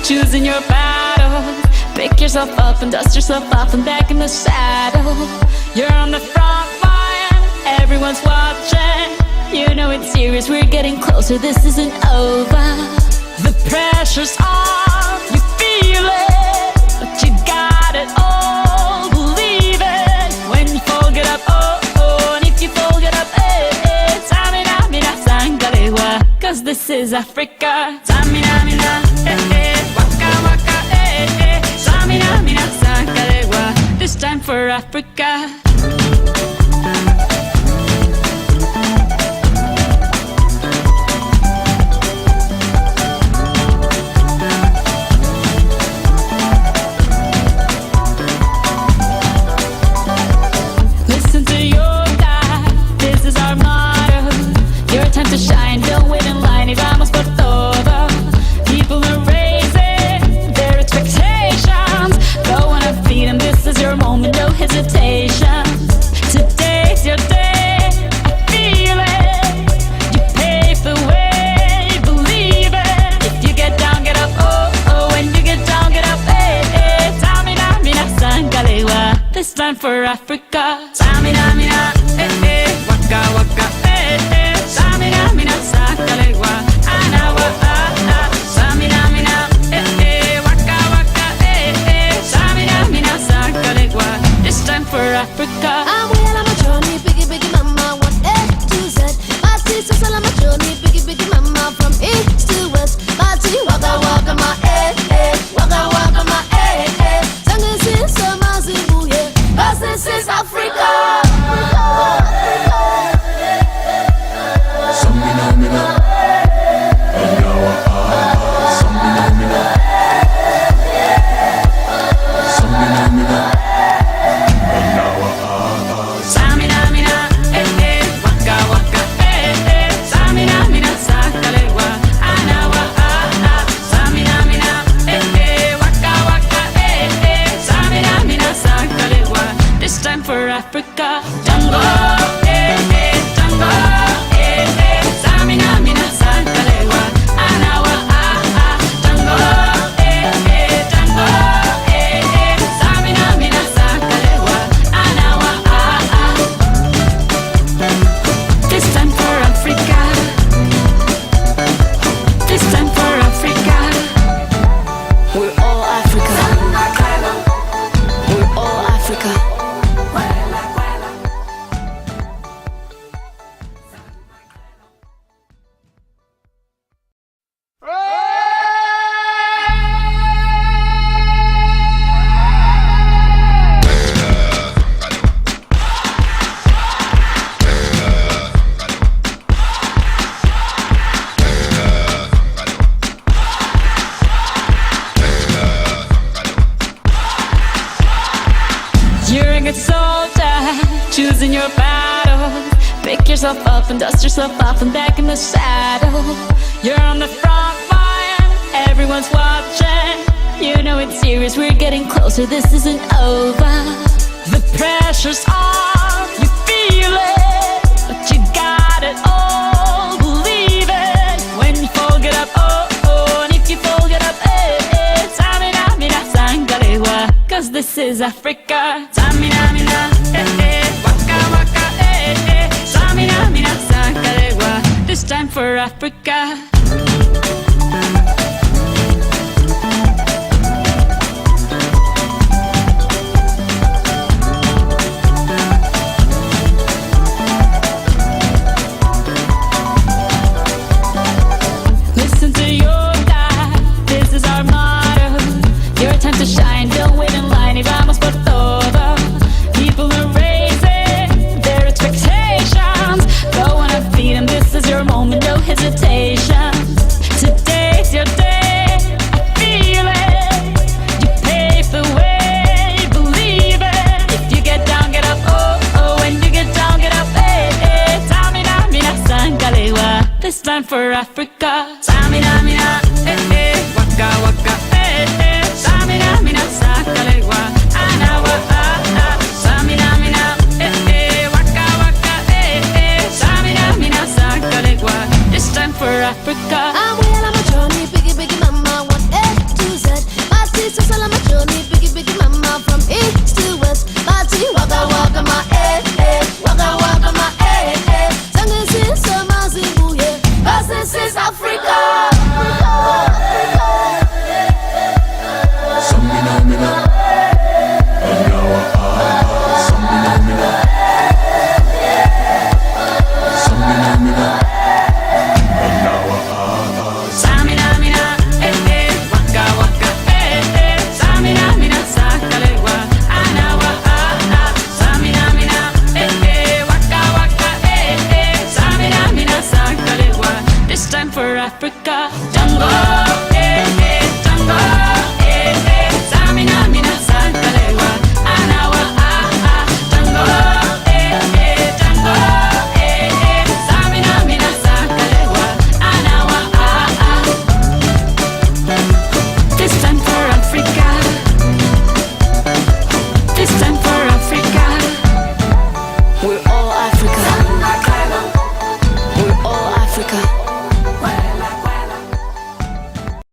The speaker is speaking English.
choosing your battles. Pick yourself up and dust yourself off and back in the saddle. You're on the front line, everyone's watching. You know it's serious, we're getting closer, this isn't over. The pressure's on, you feel it, but you got it all, believe it. When you fall, get up, oh, oh, and if you fall, get up, eh, eh. Samina, mina, sangalewa, cause this is Africa. Samina, mina, eh, eh, waka, waka, eh, eh. Samina, mina, sangalewa, this time for Africa. Time to shine, don't wait in line, y vamos por todo. People are raising their expectations. Go on and feed them, this is your moment, no hesitation. Today's your day, I feel it. You pave the way, believe it. If you get down, get up, oh, oh. When you get down, get up, eh, eh. Samina, mina, sangalewa, this time for Africa. Samina, mina, eh, eh. Waka, waka, eh, eh. Samina, mina, sangalewa, anawa, ah, ah. Samina, mina, eh, eh. Waka, waka, eh, eh. Samina, mina, sangalewa, this time for Africa. I'm well on my journey, biggie, biggie mama, 1 A to Z. My sister's all on my journey, biggie, biggie mama, from east to west. My tea, waka, waka, my eh, eh. Waka, waka, my eh, eh. Sangin' sin, my zibu, yeah. 'Cause this is Africa. For Africa, Jungle, eh, eh, Jungle, eh, eh. Samina, mina, sangalewa, anawa, ah, ah. Jungle, eh, eh, Jungle, eh, eh. Samina, mina, sangalewa, anawa, ah, ah. This time for Africa. This time for Africa. We're all Africa. We're all Africa. You're a good soldier, choosing your battles. Pick yourself up and dust yourself off and back in the saddle. You're on the front line, everyone's watching. You know it's serious, we're getting closer, this isn't over. The pressure's on, you feel it, but you got it all, believe it. When you fall, get up, oh, oh. And if you fall, get up, eh, eh. Samina, mina, sangalewa, 'cause this is Africa. Samina, mina, eh, eh. Waka, waka, eh, eh. Samina, mina, sangalewa, this time for Africa. Listen to your God, this is our motto. Your time to shine, don't wait in line, y vamos por todo. People are raising their expectations. Go on and feed them, this is your moment, no hesitation. Today's your day, I feel it. You pave the way, believe it. If you get down, get up, oh, oh. When you get down, get up, eh, eh. Samina, mina, sangalewa, this time for Africa. Samina,